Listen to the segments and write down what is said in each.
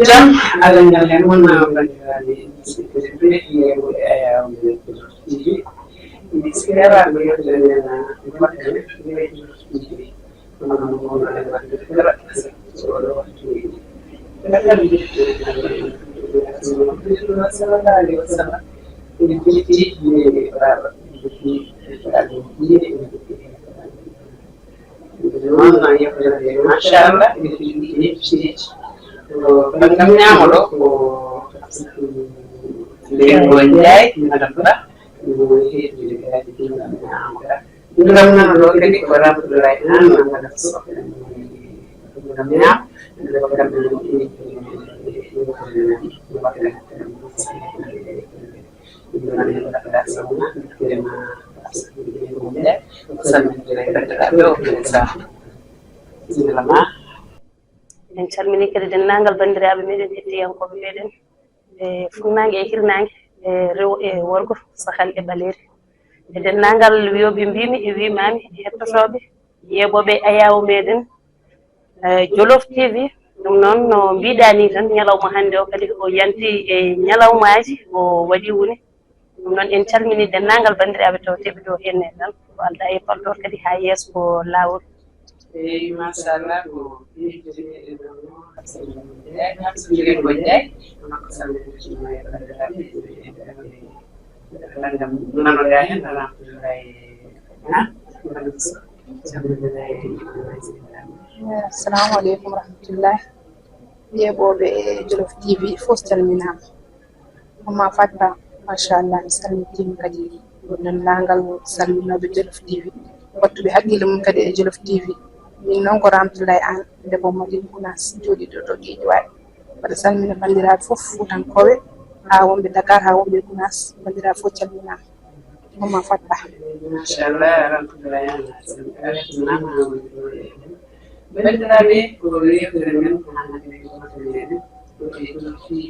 jam ala ngal hen wonna bandiraɓe sikirɓe yeewu e ayawde tv mi sikiraɓe yewtenen makkane weeti tv onon gono e wadde fera soɗo wattu gaɗalde sallallahu alayhi wa sallam ene jetti ne baba jetti ɗaɗo yiide ene jetti noon yewtere machallah ene jogi nefsiji bangam ñamoɗo ko leygo Ndiaye madame Ba no heetude gaadi dingal ñamoɗa ngam nanoɗo kadi ko Ramatoulaye Anne magaɗa ngam ñaam nde ko kamɓe en calmini kadi denndaangal banndiraaɓe meeɗen hettiyankoɓe meeɗen e funnaange e hirnaange e rew e worgo sahal e ɓaleeri e denndaangal wiyoɓe mbimi e wimaami e hettotooɓe yeeɓoɓe ayaw meeɗen Jolof TV ɗum noon no mbiɗaa ni tan ñalawma hannde o kadi o yanti e ñalawmaaji o waɗi woni ɗum noon en calmini denndaangal banndiraaɓe to teɓe ɗo henne tan ko alda e paltor kadi haa yeeso ko laawol eyi machallah ko yewtere meɗen Hamsidou Ndiaye makko salminitimo e bandiraɓe landam nanoɗa hen Ramatoulaye Anne assalamu aleykum rahmatullah yeeɓoɓe Jolof TV fof calminama Mama Fatba machallah mi salmitima kadi denndaangal salminoɓe Jolof TV wattuɓe haqqille mum kadi e Jolof TV min noon ko Ramatoulaye Anne debbo Madina Gounass jooɗiɗo ɗo Guédiawaye mbaɗa salmina bandiraɓe fof Fuutankoɓe haa wonɓe Dakar haa wonɓe Gounass bandiraɓe fof calminama Mama Fatba machallah Ramatoulaye Anne salminama bandiraɓe ko yewtere men ko hannde goto meɗen ɗo e Jolof TV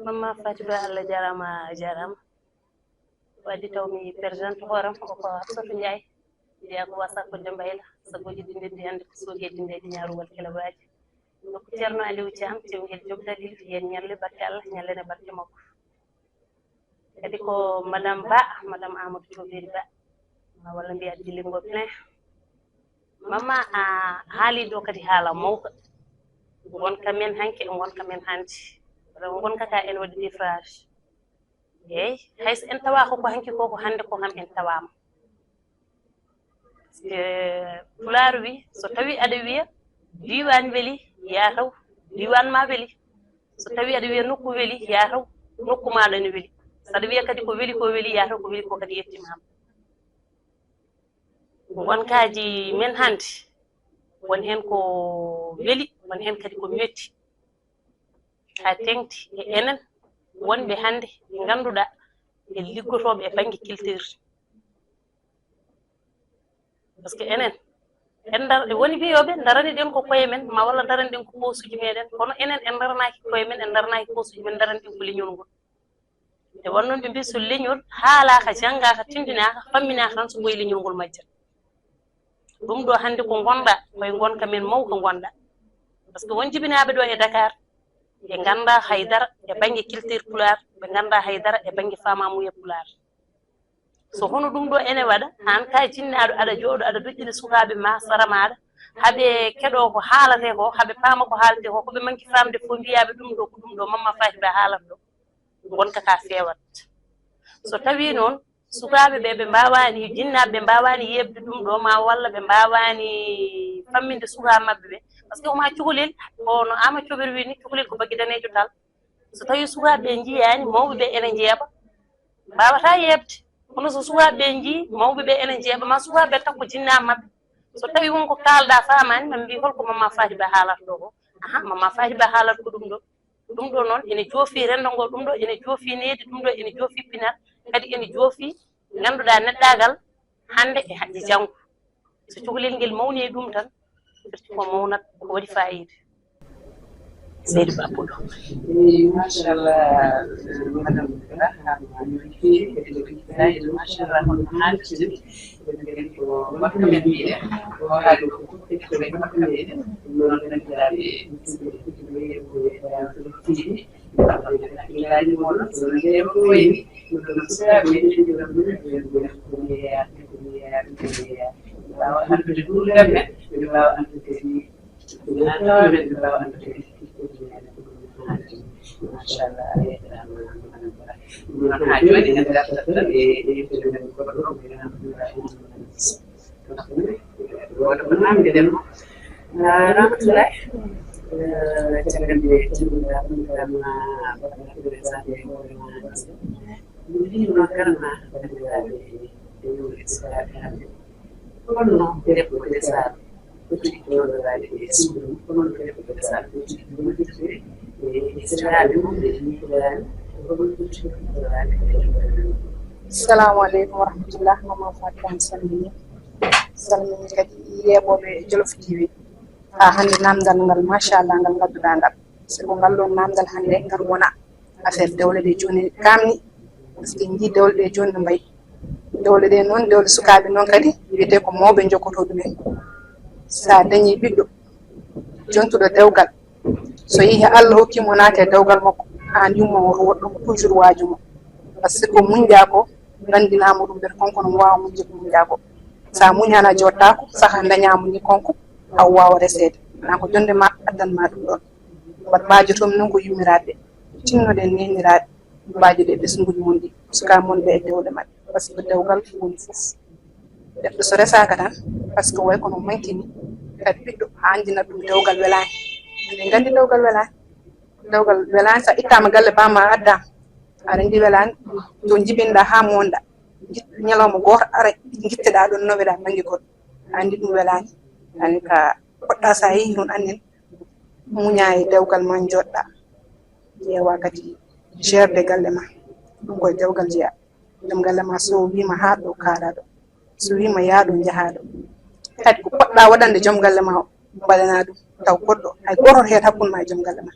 Mama Fatiba Allah jarama wadde taw mi présente hooram koko Hamsatou Ndiaye jeeya ko wasa ko Dembayla sagoji ɗi ndeddi hannde ko sogeji ndeɗi ñaaruwal Kelabaaji nokku ceerno Aliou Thiam tewgel jogdalil yen ñalle barke Allah ñallene barke makko kadi ko madame Ba madame Amadou Thioubeli Ba walla mbiya Dilingo plein mama a haali ɗo kadi haala mawka gonka men hanke e gonka men hannde gonka ka en waɗi défrage eyi hayso en tawa koko hanki koko hannde ko kam en tawama pulaar wi so tawi aɗa wiya diwan weeli yataw diwan ma weeli so tawi aɗa wiya nokku weeli yataw nokku maɗa ne weeli saɗa wiya kadi ko weeli yataw ko weeli ko kadi yettimama gonkaji men hannde won hen ko weeli won hen kadi ko metti ha tengti e enen wonɓe hannde ɓe ngannduɗaa ɓe liggotoɓe e baŋnge culture par ce que enen en woni wiyoɓe darani ɗen ko koye men ma walla darani ɗen ko posuji meɗen kono enen en daranaki koye men en daranaki posuji men darani ɗen ko leñol ngol nde wonnoon ɓe mbi so leñol haalaka janngaka tindinaka famminaka tan so ɓoyi leñol ngol majjat ɗum ɗo hannde ko gonɗa koye gonka men mawko gonɗa par ce que won jibinaɓe ɗo e Dakar ɓe ngannda haydara e baŋnge culture pulaar ɓe ngannda haydara e baŋnge famamuye pulaar so hono ɗum ɗo ene waɗa an ka jinnaɗo aɗa jooɗo aɗa doƴƴina sukaaɓe ma sara maɗa haɓe keɗo ko haalate ko haɓe paama ko haalate ko koɓe manki famde fof mbiyaɓe ɗum ɗo ko ɗum ɗo Mamma Faty Ba haalata ɗo gonka ka fewat so tawi noon sukaɓe ɓe ɓe mbawani jinnaɓe ɓe mbawani yebde ɗum ɗo ma walla ɓe mbawani famminde suka mabɓe ɓe par ce que oma cukalel ono Ama Coɓel wi ni cukalel ko bagui danejo tal so tawi sukaɓe jiyani mawɓeɓe ene jeeɓa mbawata yebde kono so sukaɓe jii mawɓeɓe ene jeeɓa ma sukaɓe tan ko jinnaɓe mabɓe so tawi wonko kalɗa famani mami mbi holko Mamma Faty Ba haalata ɗo ko Mamma Faty Ba haalata ko ɗum ɗo noon ene joofi rendogo ɗum ɗo ene joofi needi ɗum ɗo ene joofi pinal kadi ene joofi ganduɗa neɗɗagal hande e haƴƴe janggo so cukalel ngel mawni e ɗum tan firti ko mawnat ko waɗi fayida seydi Ba Puɗo machallah madame Ba feewi kadi ko waɗi fayida machallah hono haalirte kadi ko makka men mbiɗe o haali ko fof kadi ko waɗi makka meɗen ɗum noon bandiraɓe tiiɗi haqillaji moɗon sono jeeya ko wayni ɗum sukaɓe meɗen mbawa andude gurdam men ɓe mbawa andude kadi tawa men ɓe mbawa andude machallah a yeeɗama madame Ba ɗum noon ha joni en dartat tan e yewtere men goɗɗo o woɗa ko namdiɗen o Ramatoulaye caggal nde timmiɗa ɗumɗam représenté hoorema ɗum wino karama bandiraɓe e yewre sukaɓe hande holno debbo desaɗo foti jooɗorade e suudu mum holno debbo desaɗo foti wondirde e seraɓe mum e yiiɗirani holno foti jooɗorade e jooɗorade assalamu aleykum wa rahmatullah Mamma Faty Ba salmini kadi yeɓoɓe Jolof TV ha hande namdal ngal machallah ngal gadduɗa ngal sabu ngal ɗon namdal hande ngal wona affaire dewle ɗe joni kamni par ce que en jii dewle ɗe joni no mbayi dewle ɗe noon dewle sukaɓe noon kadi wiyete ko mawɓe jokkoto ɗumen sa dañi ɓiɗɗo jontuɗo dewgal so yeehi Allah hokkimo naate dewgal makko an yummo oto woɗɗomo toujours waajumo par ce que ko muñƴa ko gandinamo ɗum ɓen konko no wawa muñde ko muñƴa ko sa muñana jottako saaha dañamo ni konko haw wawa resede wona ko jonde ma addanma ɗum ɗon wat mbajotomi noon ko yummiraɓe tinnoɗen neniraɓe mbaji ɗe ɓesguji mon ɗi suka mon ɓe e dewle mabɓe par ce que dewgal woni foof neɗɗo so resaka tan par ce que way kono mankini kadi ɓiɗɗo ha andina ɗum dewgal welani enen gandi dewgal welani sa ittama galle bamma addama aɗa andi welani to jibinɗa ha monɗa ñalawma goto ara guitteɗa ɗon noweɗa banggue goɗɗo andi ɗum welani ani ka poɗɗa sa yeehi noon annen muña e dewgal ma joɗɗa ƴeewa kadi gerde galle ma ɗum koye dewgal jeeya joom galle ma so wima ha ɗo kaɗa ɗo so wima yaaɗo jaahaɗo kadi ko poɗɗa waɗande joom galle ma o mbaɗana ɗum taw goɗɗo hay goto heet hakkude ma e joom galle ma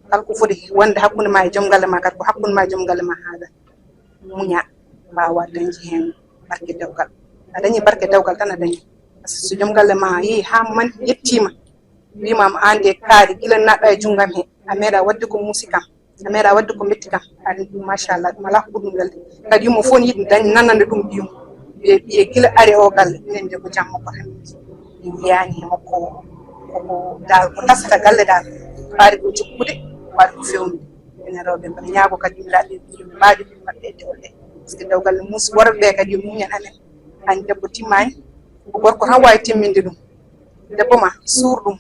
kala ko foti wonde hakkude ma e joom galle ma kadi ko hakkude ma e joom galle ma haɗa muña mbawa dañde hen barke dewgal a dañi barke dewgal tan a dañi par ce que so joom galle ma yeehi ha man yettima wimama an de kaari gila naɗɗa e junggam he a meeɗa wadde ko muusi kam a meeɗa wadde ko metti kam aɗa ɗum machallah ɗum ala ko ɓurɗum welde kadi yummo fof ne yiɗi dañ nanande ɗum ɓiyum ɓiye gila ari o galle enen de ko jamma ko tan min yiyani e makko koko dal ko tasata galle dal waari ko jokkude waari ko fewnude enen rewɓe mbaɗa ñaago kadi yimiraɓe ɓiɓe mbaɗi ɗum maɓɓe e dewle ɗe par ce que dewgal ne muusi worɓe ɓe kadi yo muñan anen an debbo timmani ko gorko tan wawi timminde ɗum debbo ma suur ɗum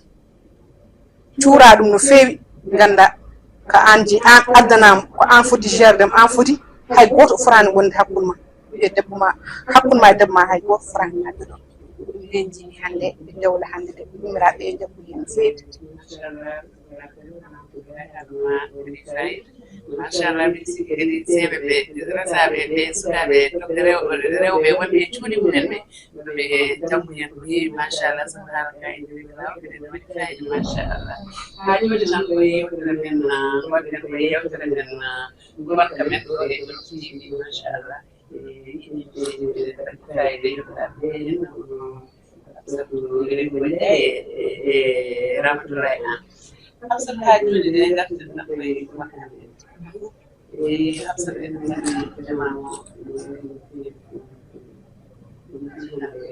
cuura ɗum no feewi ganda ko an ji an addanama ko an foti gerde an foti hay goto forani wonde hakkude ma e debbo ma hakkude ma e debbo ma hay goto forani nadde ɗon ɗum ɓen jimi hande e dewle hande ɗe yummiraɓe e jabbude hen no feewi machallah mbiɗa sikki kadi seeɓe ɓe resaɓe ɓe sukaɓe tobde rewɓe wonɓe e cuuɗi mumen ɓe ɓe jaggu hen ko heewi machallah so haalaka e ndewi law kadi ne waɗi fayida machallah ha joni tan ko yewtere men waɗen ko yewtere men gomakka men ɗo e ɗon tiiɗi machallah yiɗiɓe waɗi fayida yottaɓe hen sabu eɗen goni e Ramatoulaye an Hafsat ha joni ɗe gartiɗo nakko e gomakka men Hafsat en gari ko jamanu dinaɓe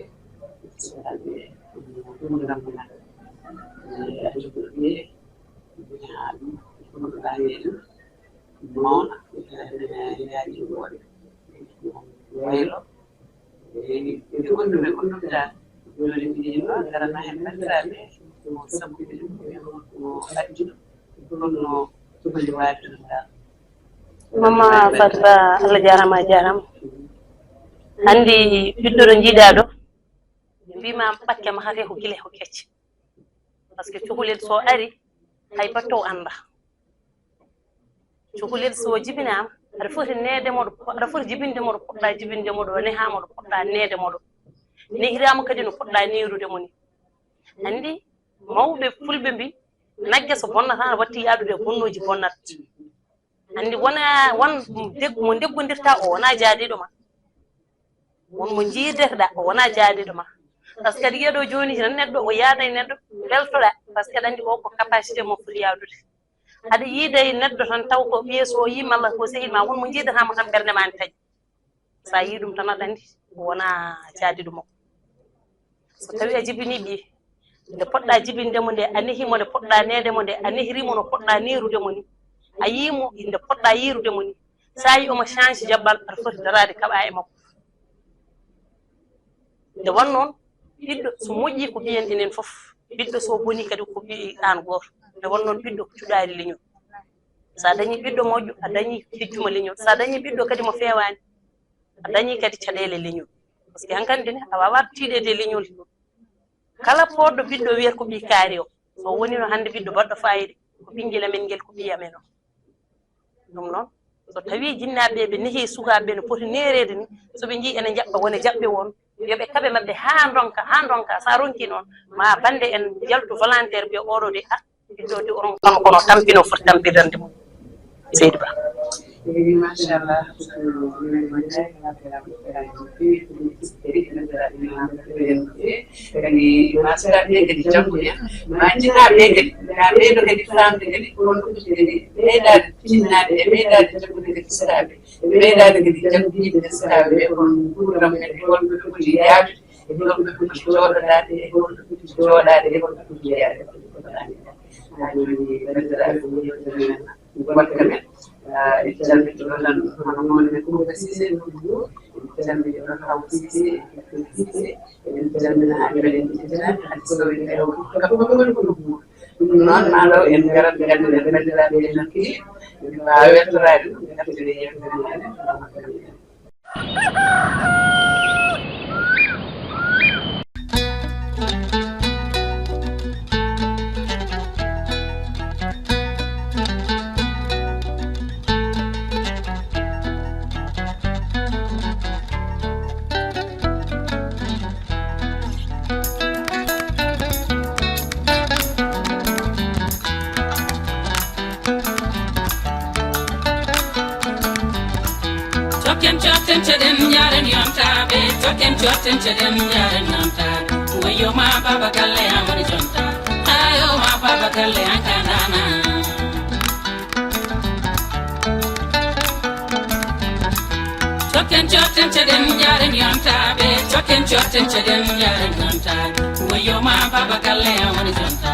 sukaɓe ɗum ɗo ramna ajubbe haɗum ɗumɗa yeeɗo mawna yaaji woɗe waylo ɓe gonnuɓe gonnuɓeɗa joni mbiɗino garana hen bandiraɓe mo sabbude ɗum mo ajjuɗo ɗonno tubali waade ɗum dal mama Fatou Allah jarama jarama andi ɓiɗɗo ɗo jiiɗa ɗo mbima ɓakke ma hate ko guila ko kecce par ce que cukalel so ari hay batto anda cukalel so jibinama aɗa foti nedemoɗo aɗa foti jibindemoɗo poɗɗa jibindemoɗo nehamoɗo poɗɗa nedemoɗo nehirama kadi no poɗɗa nerude mo ni andi mawɓe fulɓe mbi nagge so bonnata aɗa watti yaɗude bonnoji bonnat andi wona won mo deggodirta o wona jaaɗiɗo ma won mo jiideteɗa o wona jaaɗiɗo ma par ce que aɗa yiyaɗo joni tan neɗɗo o yaada e neɗɗo weltoɗa par ce que aɗa andi o ko capacité mo foti yadude aɗa yiida e neɗɗo tan taw ko ɓeeso o yima Allah ko sehil ma won mo jiidatama tan ɓerde ma ne taƴi sa yi ɗum tan aɗa andi o wona jaaɗiɗo makko so tawi a jibini ɓiye nde poɗɗa jibindemo nde a nehimo nde poɗɗa nedemo nde a nehirimo no poɗɗa nerudemo ni a yimo nde poɗɗa yirudemo ni sa yi omo change jabbal aɗa foti darade kaɓa e makko nde won noon ɓiɗɗo so moƴƴi ko ɓiyen enen fof ɓiɗɗo so boni kadi ko ɓi an goto nde won noon ɓiɗɗo ko cuɗari leñol sa dañi ɓiɗɗo moƴƴo a dañi hejjuma leñol sa dañi ɓiɗɗo kadi mo fewani a dañi kadi caɗele leñol par ce que hankandi ne a wawa tiɗede leñol kala poɗɗo ɓiɗɗo wiyata ko ɓi kaari o so woni no hande ɓiɗɗo baɗɗo fayida ko ɓinguel amen nguel ko ɓiyamen o ɗum noon so tawi jinnaɓe ɓe nehi sukaɓe no poti nerede ni soɓe jii ene jaɓɓa wona jaɓɓe won yoɓe kaɓe mabɓe ha donka sa ronki noon ma bande en jaltu volontaire ɓe oɗo de ɓiɗɗo de oron kono tampino foti tampirande mum seydi Ba machallah kadi masiraɓe kadi janggude ma jinnaɓe kadi ha ɓeydo kadi famde kadi won ko kadi ɓeydade tinnade e ɓeydade jaggude kadi siraɓe e ɓeydade kadi jangguide siraɓe ɓe kon ɓurɗam kadi holɓe foti yaade e holɓe foti jooɗodade e holɓe foti jooɗade e holɓe foti yeyade ha joni bandiraɓe gonka men e calmitiɗo tan hono moone men Coumba Cissé Nodou en calmitiɗo Haw Cissé Cissé en calmina joɗen ɗiɗinade hade sowe ew kaɓɓe ko ɗum noon malaw en garat gandinen bandiraɓe en hakkille ɓe mbawa weltorade ɗum ɓe naftire yewtere meɗen Chotten cheden yaren yontaɓe chotten cheden yaren yontaɓe wayo ma baba galle an woni jonta ayo ma baba galle an kanana chotten cheden yaren yontaɓe chotten cheden yaren yontaɓe wayo ma baba galle an woni jonta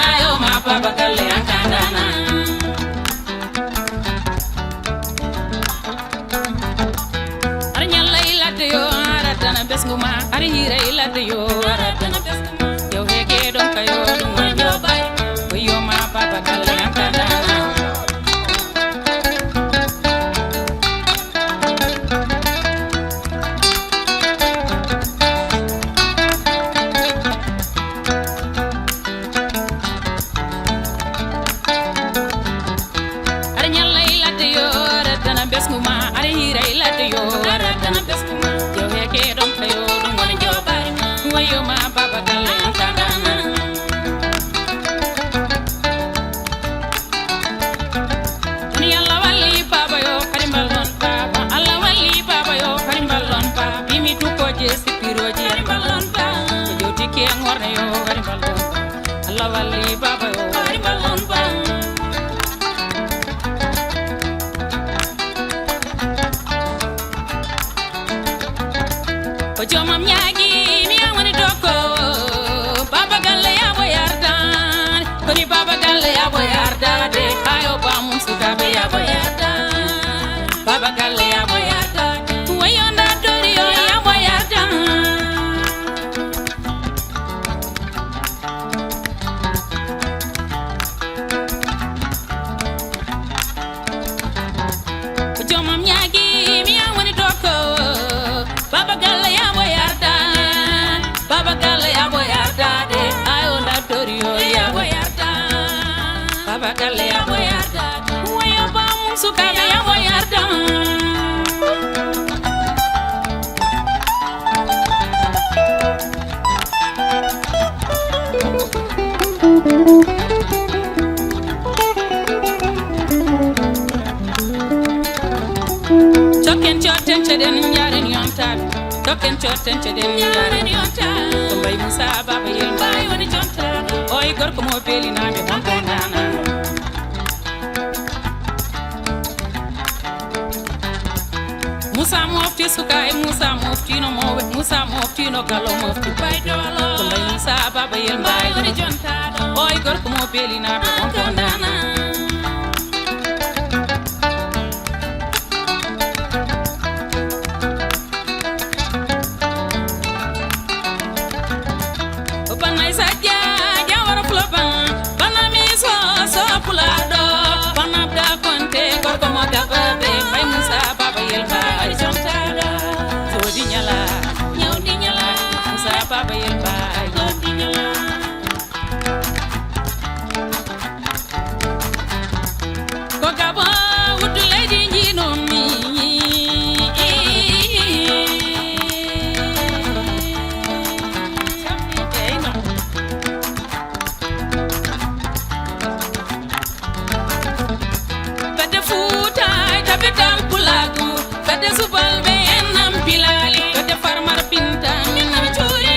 ayo ma baba galle an kanana yo aratana besnguma ari hira ilade yo aratana besnguma yo hege don kayo dum wanjo bay yo ma baba galle akana ari nyalla ilade yo aratana besnguma ari hira ilade yo aratana besnguma Jomam nyagi mi amani doko baba gal ya boyata baba galle ya boyata wayonda dorio ya boyata jomam nyagi mi woni doko baba galle ya boyata baba galle ya boyata de ayonda dorio ya boyata baba galle ya boyata wayo ba musuka ya boyata choten cheden yaren yonta token choten cheden yaren yonta bay musa baba yel bay woni jonta oy gorko mo peli na me bontana musa mofti suka e musa mofti no mowe musa mofti no galo mofti bay dolo bay musa baba yel bay woni jonta oy gorko mo peli na me bontana baba yel ba yodinyala ko gabo wudu lady njino mi fede futa tabetal pulagu fede subalbe enam pilali fede farmar pinta minna churi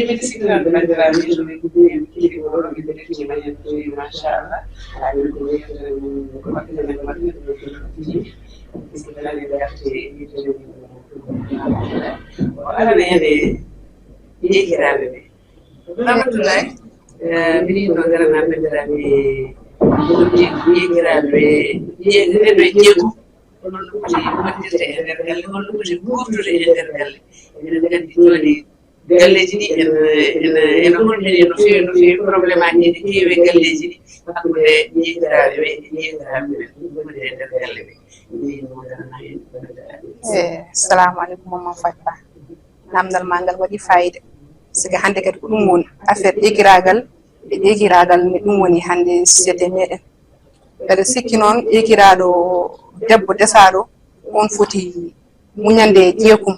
mi sikkiran bandiraɓe ɗum kili oɗo ɓiɓɓe defini mayente machallah ha yimɓe yewtere ko maɓɓinane maɓɓe ɗoji bisimillani darte yitere o alana hene yekiraɓe ɓe rahmatullahi mbiɗi no garana bandiraɓe yekiraɓe ɓe reno jeegom onon ɗumti wondirte e nder galle on ɗumti gurdude e nder galle enen gandi joni galleji ɗi ene hulɗini no fewi no fewi probléme aji ɗi keewi galleji ɗi hakkude yeytiraɓe ɓe yeytiraɓe ɓe wonde e nder galle ɓe assalamu aleykum mamma fatba namdal ma ngal waɗi fayida sika hande kadi ko ɗum woni affaire ƴeguiragal e ƴeguiragal mi ɗum woni hande société meɗen kadi sikki noon ƴeguiraɗo debbo desaɗo on foti muñande ƴeekum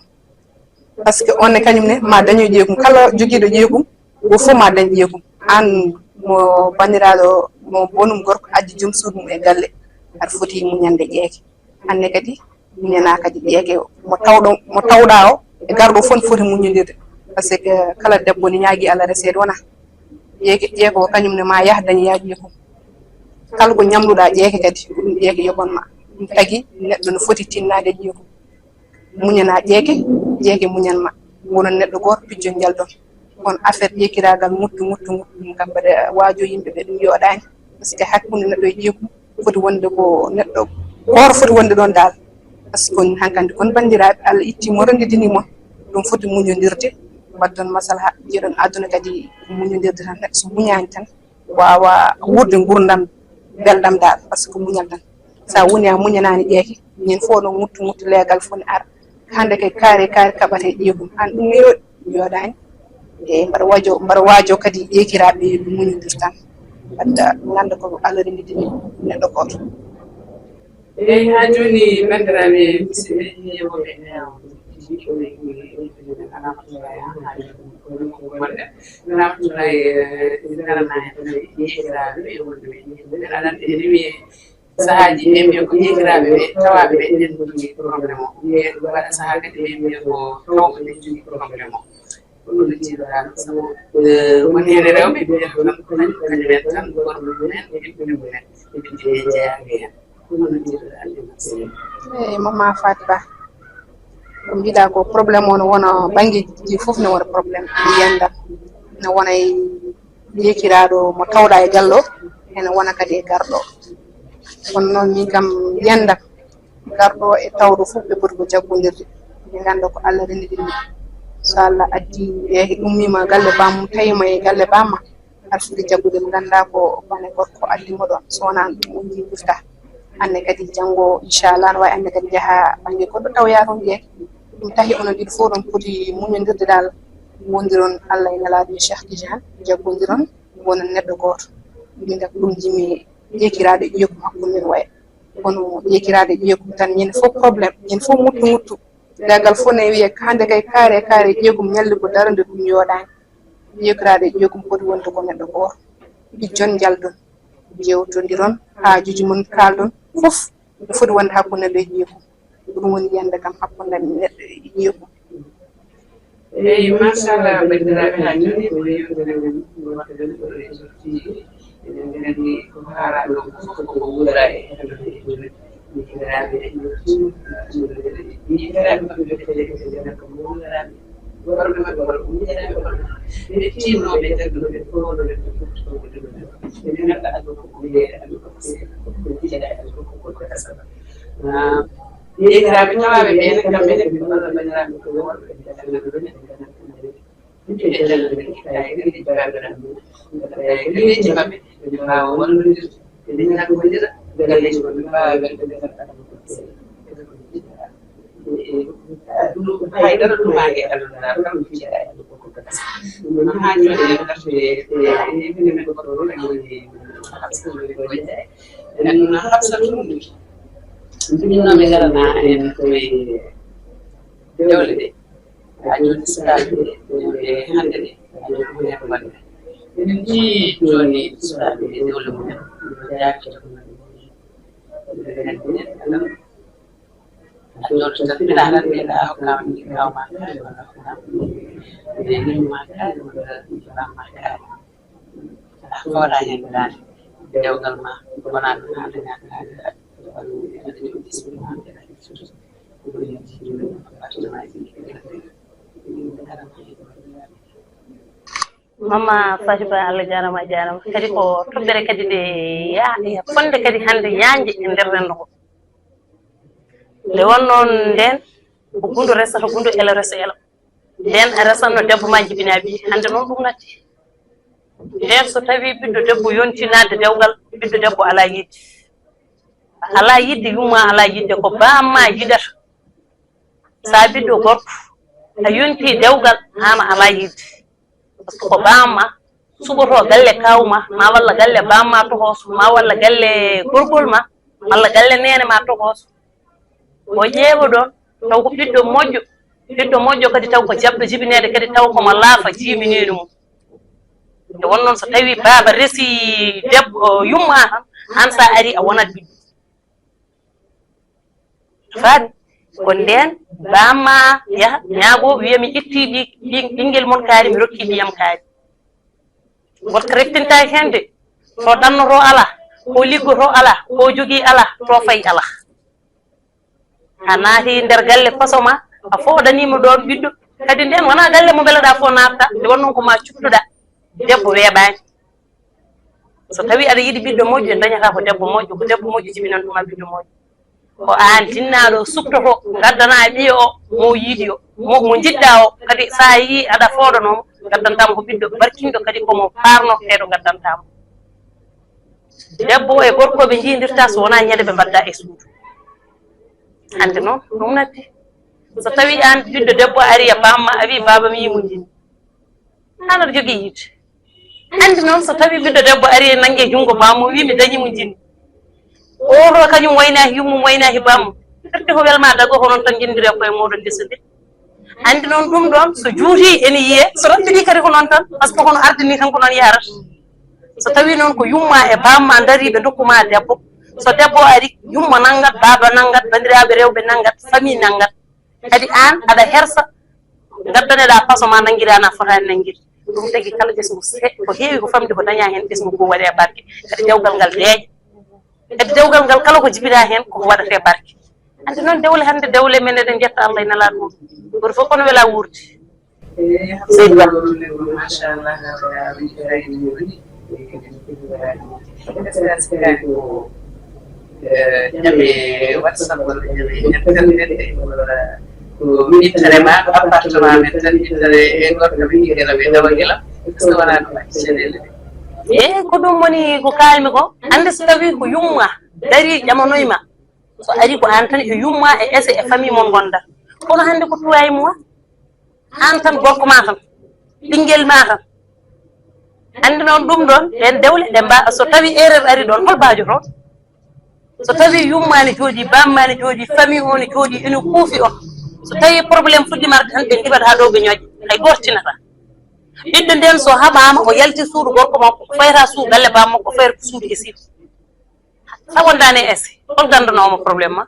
par ce que on ne kañum ne ma daño ƴeekum kala joguiɗo ƴeekum wo fof ma dañ ƴeekum an mo bandiraɗo mo bonum gorko addi joom suudu mum e galle aɗa foti muñande ƴeeke hande kadi muñana kadi ƴeeke mo tawɗa o e garɗo fof ne foti muñodirde par ce que kala debbo ne ñaagui Allah reseede wona ƴeeke o kañum ne ma yaah dañoya ƴeekum kala ko ñamluɗa ƴeeke kadi ko ɗum ƴeeke yoɓonma ɗum tagui neɗɗo ne foti tinnade ƴeekum muñana ƴeeke muñanma wonon neɗɗo goto pijjo jalɗon on affaire ƴeekiragal muttu ɗum kam mbaɗa waajo yimɓeɓe ɗum yoɗani par ce que hakkude neɗɗo e ƴeekum foti wonde ko neɗɗo goto foti wonde ɗon dal par ce que hankkandi kon bandiraɓe Allah itti mo rendidini mon ɗum foti muñodirde waddon masalaha jeeɗon aduna kadi muñodirde tan neɗɗo so muñani tan wawa wurde gurdam beldam dal par ce que muñal tan sa woni a muñanani ƴeeke ñin fo ɗon muttu leegal fof ne ara hande kay kare kaɓate ƴeegum an ɗum yoɗani e mbaɗa waajo kadi ƴeekiraɓe ɗum muñodirtan wadda ganda ko Allah renditini neɗɗo goto eyi ha joni bandiraɓe musidɓe yewoɓe rahmatullahi garana hen yekiraɓe e wonɓe ɓe aɗa andi ene wiye sahaji ɓe mbiya ko yekiraɓe ɓe tawaɓe ɓe enen ko jogui probléme o wiye waɗa saaha kadi ɓe mbiya ko tawɓe ɓe jogui probléme o ko ɗum tiiɗoɗa sabu woni hen rewɓe mbiyata tan ko kañumen tan goto mumen e ɓiɓɓe mumen e ɓiɓɓe jeeyaɓe hen ko ɗum tiiɗoɗa eyi Mama Faty Ba ko mbiɗa ko probléme o no wona banggueji fof ne wona probléme yiyandam ne wona e yekiraɗo mo tawɗa e gallo ene wona kadi e garɗo kono noon min kam yiyandam garɗo e tawɗo fof ɓe poti ko jaggodirde ɓe ganda ko Allah rendidini so Allah addi e ummima galle bamum tawima e galle bamma aɗa foti jaggude mo ganda ko bane gorko addimo ɗon so wona ɗum on jibirta anne kadi janggo inchallah no wawi anne kadi jaaha banggue goɗɗo taw yaton jeek ɗum tahi onon ɗiɗo fof ɗon poti muñodirde dal wondiron Allah e nelaɗo Cheikh Tidiane jaggodiron wonon neɗɗo goto min kam ɗum jimi yekiraɗo e ƴeekum hakkude men waya kono yekiraɗo e ƴeekum tan ñande fof probléme ñande fof muttu dagal fof ne wiye hande kay kaare ƴeekum ñalli ko darande ɗum yoɗani yekiraɗo e ƴeekum poti wonde ko neɗɗo goto ɓijjon jaldon jewtodiron haajuji mon kaldon fof ɗum foti wonde hakkude neɗɗo e ƴeekum ɗum woni yiyande kam hakkude neɗɗo e ƴeekum eyi machallah bandiraɓe ha joni ko yewtere men waɗa sorti eɗen gandi ko haalaɗo fof ko wuura e yekiraɓe e yekiraɓe maɓɓe ɓe ko wuuraɓe worɓe maɓɓe walla ko yekiraɓe walla ɓe tinnoɓe jaggunoɓe fof wonoɓe ɓe ganduɗa aduna ko wiye aduna ko jiiɗa aduna ko kasaba yekiraɓe tawaɓe ɓene kamɓene ɓe walla bandiraɓe ko worɓe galleji maɓɓe ɓe mbawa wallodirde ɓe ñaggodira galleji maɓɓe mbawa ɗum haydara ɗumage aduna kam jiiɗa e aduna ko gasa ɗum noon ha joni en gartu e minen goto ɗo en woni habsaɗoɗoƴe en habsatu mbinomi garana en koye dewle ɗe ha joni sukaɓe ɓe hande ɗe ha joni ko hen wonde eɗen jii joni sukaɓe dewle mumen yakata mbiɗa haɗan mbiɗa hokkama kawma kaari walla hokkama ene nimma kaari walla bamma kaari aɗa fooɗa hen dande dewgal ma wona ɗum haaldega kaari Mama Faty Ba Allah jarama kadi ko toɓɓere kadi ɗe yaa fonde kadi hande ñaanje e nder rendo ngo nde wonnoon nden ko gundu resata gundu ela resa ela nden a resanno debbo ma jibinaɓe hande noon ɗum natti nden so tawi ɓiɗɗo debbo yontinade dewgal ɓiɗɗo debbo ala yidde yumma ala yidde ko bamma yiɗata sa ɓiɗɗo gorko a yonti dewgal hama ala yidde par ce que ko bamma suɓoto galle kawma ma walla galle bamma tokoso ma walla galle gorgol ma walla galle nene ma tokoso o ƴeewa ɗon taw ko ɓiɗɗo moƴƴo kadi taw ko jabɗo jibinede kadi taw komo laafa jiminede mum nde wonnoon so tawi baaba resi debbo yumma tan an sa ari a wonat ɓiɗɗo faami ko nden bamma yaha ñaago wiya mi itti ɓinguel mon kaari mi rokki ɓiyam kaari goto rettintaki hende to ɗannoto ala ko liggoto ala ko jogui ala to fayi ala a naati nder galle fasoma a fooɗanima ɗon ɓiɗɗo kadi nden wona galle mo beleɗa fo natta nde wonnoon ko ma cuttuɗa debbo weeɓani so tawi aɗa yiiɗi ɓiɗɗo moƴƴo dañata ko debbo moƴƴo jibinan ɗuma ɓiɗɗo moƴƴo ko an tinnaɗo subtoto gaddana ɓiyo o mo yiiɗi o mo jiɗɗa o kadi sa yi aɗa fooɗanomo gaddantama ko ɓiɗɗo barkinɗo kadi komo parnorteɗo gaddantama debbo e gorko ɓe jiidirta so wona ñande ɓe mbadda e suudu hande noon ɗum natti so tawi an ɓiɗɗo debbo ari e bamma a wi baba mi yimo jini an aɗa jogui yiide andi noon so tawi ɓiɗɗo debbo ari e nanggue junngo bammo wi mi dañimo jini oɗo kañum waynaki yummum waynaki bammo firti ko welma dago honon tan jindire koye moɗon desodir andi noon ɗum ɗon so juuti ene yiye so rabbini kadi ko noon tan par ce que hono ardini tan ko noon yarata so tawi noon ko yumma e bamma daariɓe dokkuma debbo so debbo ari yumma nanggat baba nanggat bandiraɓe rewɓe nanggat famille nanggat kadi an aɗa hersa gaddaneɗa paso ma nanguirana fotani nanguide ɗum tagui kala ɓesgu ko heewi ko famde ko daña hen ɓesgu ko waɗe barke kadi dewgal ngal deeƴa kadi dewgal ngal kala ko jibina hen koko waɗate barke andi noon dewle hande dewle men eɗen jetta Allah e nelaɗo mum goto fof kono wela wuurde seydi Ba machallah ñame WhatsApp walla ñame internet ko ministére ma ko appartement men tan ministére e gorko wiigela ɓe dawa gila so wona ko caɗele ko ɗum woni ko kalmi ko ande so tawi ko yumma dari ƴamanoyma so ari ko an tan e yumma e ese e famille mon gonda kono hande ko tuwayi mo an tan gorko ma tan ɓinguel ma tan andi noon ɗum ɗon ɓen dewle ɗe mba so tawi erreur ari ɗon hol baajoto so tawi yummani jooɗi bammani jooɗi famille o ne jooɗi ene kuufi on so tawi probléme fuɗɗimarde tan ɓe ndiɓata ha ɗo ɓe ñoƴƴa hay gortinata ɓiɗɗo nden so haɓama o yalti suudu gorko makko fayata suudu galle bam makko fayata ko suudu e sifa sa wondani e ese hol gandanoma probléme ma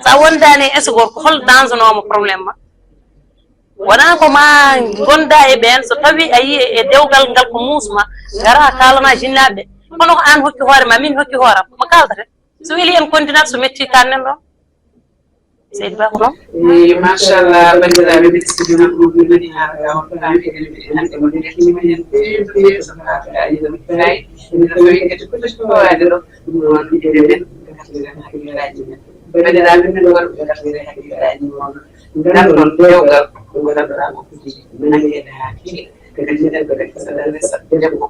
sa wondani e ese gorko hol dangenoma probléme ma wona ko ma gonda e ɓen so tawi a yi e dewgal ngal ko muusma gara kalana jinnaɓe kono ko an hokki hoore ma min hokki hooram mo kaldate so weeli en continuat so metti kannen ɗon seydi Ba ko noon machallah bandiraɓe ɓesdima ɗum nani ha wattami eɗen mbiɗe hande mo ndetima hen fewi fewi so haɗaɗiɗon fayi ene tawi kadi ko towade ɗo ɗum noon ɓiɓɓe men ɓe gaftiren haqqillaji men bandiraɓe men worɓe ɓe gaftire haqqillaji moon ngandon dewgal ko ganduɗa ko fuji nanguede ha tiiɗa kadi minen ko rek saɗa resa debbo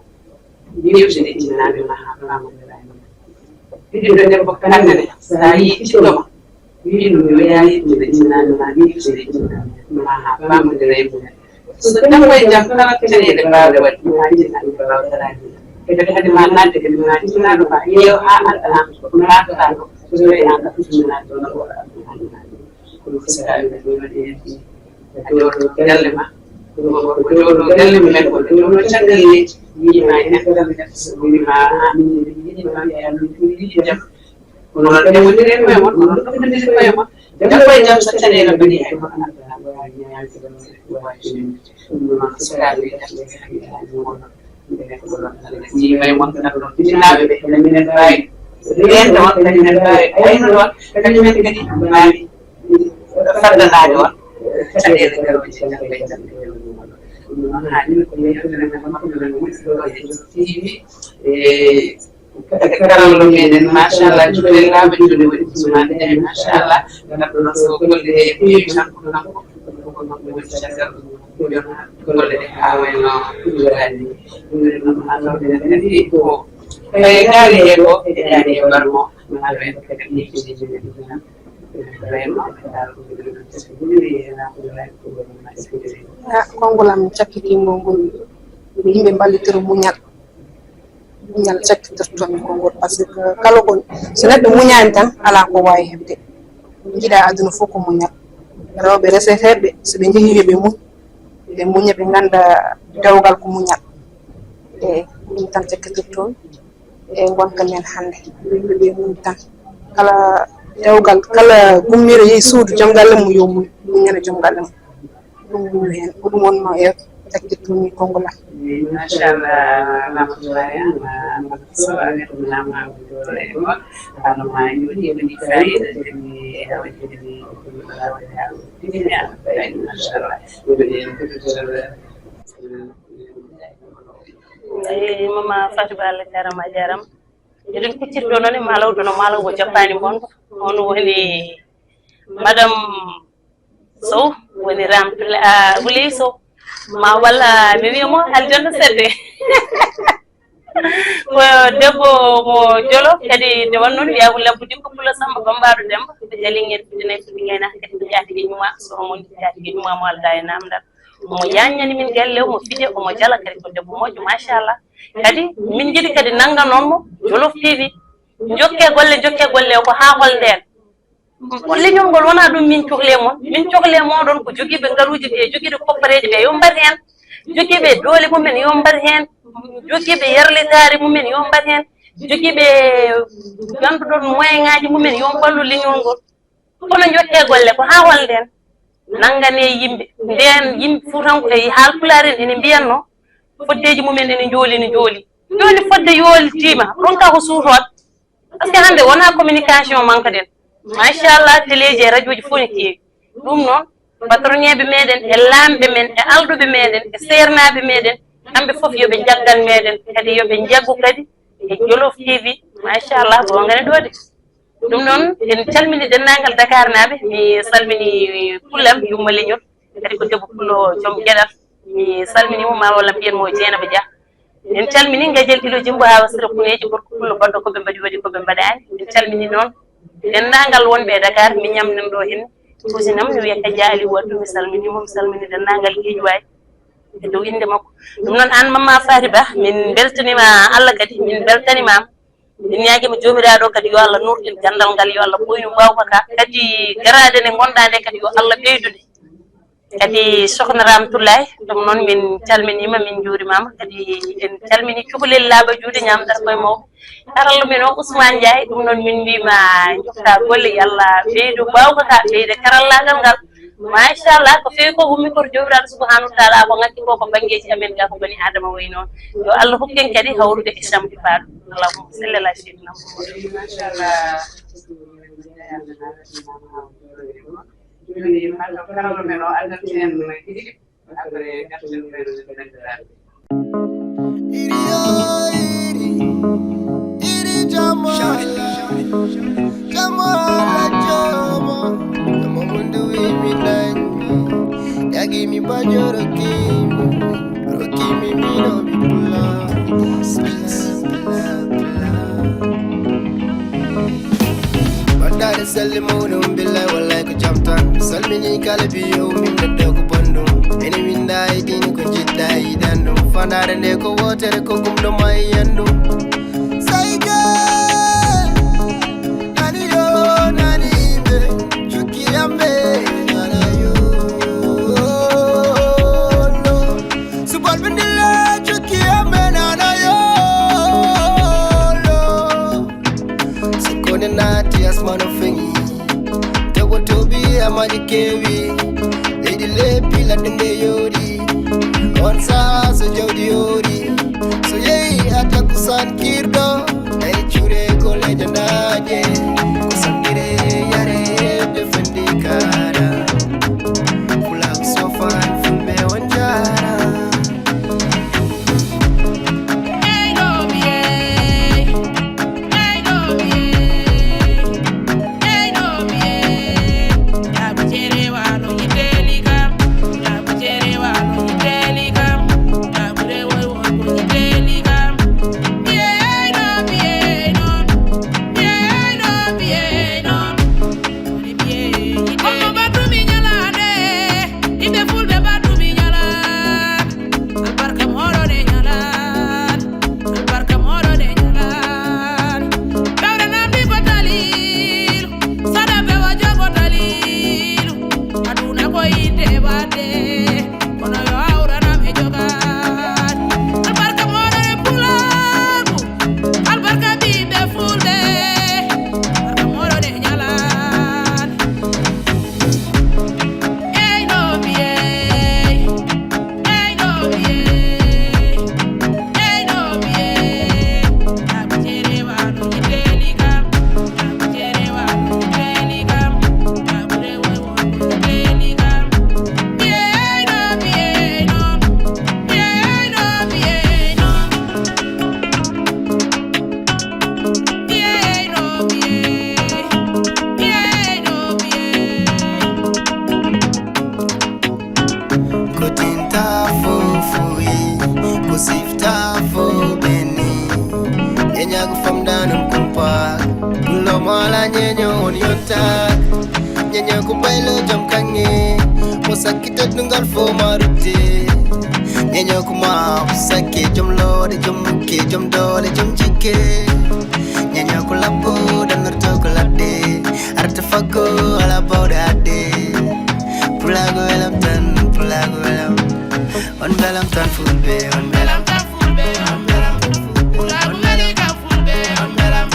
yewtide jinnaɓe ma ha famodiraɓe ɓiɗɗo debbo kannene sa yi tiɗoma wiɗum yo yayiɗude jinnaɓe ma yewtide jinnaɓe ma ha famodiraɓe mumen so jamma e jam kala caɗele mbawɗe waɗi ma jinnaɓe mbawɗaraji kadi hade ma nadde kadi ma jinnaɗo ma yeew ha anda an ko natata ɗo so tawi an ɗaɓɓutuminaɗe ɗo no waɗa kono fotiraɓe ɓe waɗi hen jowɗo galle ma ko jowɗo galle mumen ko jowɗo caggal leydi yiima e internet wiima min yiɗima min yiɗi jaam kono noon ɗemodiri koye mon noon ɗumɗodiri koye mon jamma e jaam so caɗele mbaɗi hay ko anda wawi ñaawde wawi ɗum noon fotiraɓe defde haqqillaji moɗon mbene ko ɗon yiima e mon tan ɗon fitinaɓe ɓe ene minen mbawi rende on kadi minen mbawi ayno ɗon kañumen kadi mbawi faddanade on caɗele garoje jamɓe jamɓe ɗum noon haɗini ko yeytotere men makko men muɗɗo e TV e karallo meɗen machallah juuɗe laaɓa juuɗe waɗi kusumade eyi machallah neɗɗo noon so golle e feewi tan ko kanko ko makko woni caggal golle ɗe ha wayno ɗuɗoraji ɗum noon ha tawɗen kadi ko e gaari he ko e yaani e mbarmo maɗo en kadi yeytide jinen ɗumen konngol am cakkitingol ngol yimɓe mballitoro muñal cakkitortomi konngol par ce que kala ko so neɗɗo muñani tan ala ko wawi heɓde jiiɗa aduna fof ko muñal rewɓe reseteɓe so ɓe jeehi yoɓe ɓe muña ɓe ganda dewgal ko muñal e ɗum tan cakkitortomi e gonka men hannde yimɓe ɓe muñ tan kala dewgal kala gummiro yehi suudu joom galle mum yo muñana joom galle mum ɗum wuro hen ko ɗum wonno e cakkittomi konngol am machallah lamatowari an sowaɓe ɗum lamaɗore o ano ma yoni yeɓani fayida jeni awajeni lawade ha ɗine an fayida machallah yeɓani en eyi mama Fatou Ba Allah jarama a jarama eɗen kuccirɗo noon e malawɗo no malaw ko jappani bonko on woni madame Sow woni Ramtoulaye Sow ma walla mi wiyamo aljanna sedde debbo mo jolo kadi nde wannoon wiyago labbu dikko pula samba bambaɗo demba ɓe jalingel fitinayi fuɗi gaynaka kadi ko jaatige ñuma so omo jaatige ñuma mo alda e namdal omo yaññani min galle omo fiɗe omo jala kadi ko debbo moƴƴo machallah kadi min jiɗi kadi nanganonmo Jolof TV jokke golle ko ha holnden leñol ngol wona ɗum min cohle mon min cohle moɗon ko jogiiɓe ngaruji ɗi e jogiiɓe koppareji ɓe yo mbat hen jogiiɓe doole mumen yo mbat hen jogiiɓe yarlitare mumen yo mbat hen jogiiɓe ganduɗon moyen ŋaji mumen yo ballu leñol ngol kono jokke golle ko ha holnden nangane yimɓe nden yimɓe fuutanko e haalpulaar en ene mbiyanno foddeji mumen ene jooli joni fodde yoolitima ɗon ka ko suutoɗ par ce que hande wona communication manque den machallah téléji e radio ji fof ne keewi ɗum noon patroñeɓe meɗen e laamɓe men e alɗuɓe meɗen e sernaɓe meɗen kamɓe foof yoɓe jaggan meɗen kadi yoɓe jaggu kadi e Jolof TV machallah bongane ɗo de ɗum noon en calmini dennagal Dakar naɓe mi salmini pullam yumma leñol kadi ko debbo pullo joom gueɗal mi salminimo ma walla mbiyenmo Dieynaba Dia en calmini Gadiel Ilo Jimbo Hawa Sira Kuneji gorko pullo baɗɗo koɓe mbaɗi waɗi koɓe mbaɗani en calmini noon dennagal wonɓe e Dakar mi ñamnan ɗo hen kusinam mi wiya Kadia Ali Waddu mi salminimo mi salmini dennagal Guédiawaye e dow inde makko ɗum noon an Mama Faty Ba min beltanima Allah kadi min beltanimama min ñaguima jomiraɗo kadi yo Allah nurɗin gandal ngal yo Allah ɓoynu mbawka ka kadi garade nde gonɗa nde kadi yo Allah ɓeydude kadi sokhna Ramatoulaye ɗum noon min calminima min juurimama kadi en calmini cukalel laaɓa juude ñamdata koye mawɓe karalla men o Ousmane Ndiaye ɗum noon min mbima jofta golle yo Allah ɓeydu mbawka ka ɓeyde karallagal ngal machallah ko fewi ko ummi koto jomiraɗo subhanahu wa taala ko ngakki ko ko banggueji amen ga ko bani adama way noon yo Allah hokken kadi hawrude e samdi faaɗo allahumma salli ala sayyidina machallah joni hande karalla men o aldati en ɗiɗi après garten men bandiraɓe iri jamala mundu imi nani yagi mi banyo roki mi mino mi pula bandare salimono billahi wallahi ko jamtan salmini kala biyo min neddo ko bandum ene winda idini ko jidda idandum fanare nde ko wotere ko gumdo may yandu sayga nani yo nani be chuki ambe nana yo no subal bindilla chuki ambe nana yo no sikone nati asmano fengi tewo tobi amadi kewi lady lepi la dende yori on sa so jawdi yori so yeyi atakusan kirdo ay chure ko lejandaje ko sandire yare defendi kara fulak sofan fulbe wanjara Abujere wa kwa no mala nyenyo on yonta nyenyo kubailo jam kange musakita dungal fo maruti nyenyo kuma usake jom lode jom muke jom dole jom jike nyenyo kulapo dan nerto kulade artefako ala baudade pulago elam on belam tan fulbe on belam tan fulbe on belam pulago melika fulbe on belam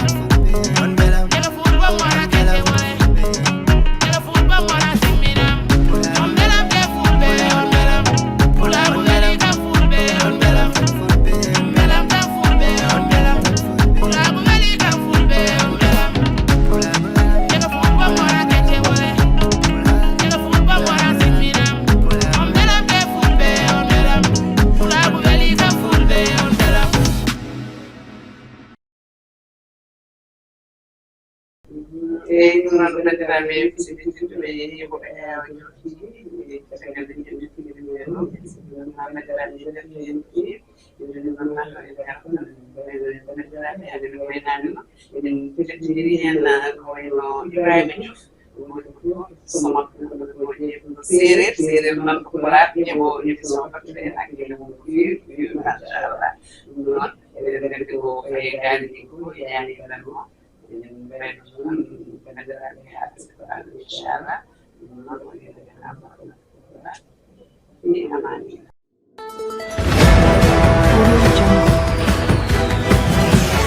on belam ela fulba mara kete wale ela fulba mara simina on belam ke fulbe on belam pulago melika fulbe on belam on belam tan fulbe on belam pulago melika fulbe on belam ela fulba mara kete wale ela fulba mara simina on belam ke fulbe on belam pulago melika fulbe on belam. Non naturalmente si tutto meglio Ini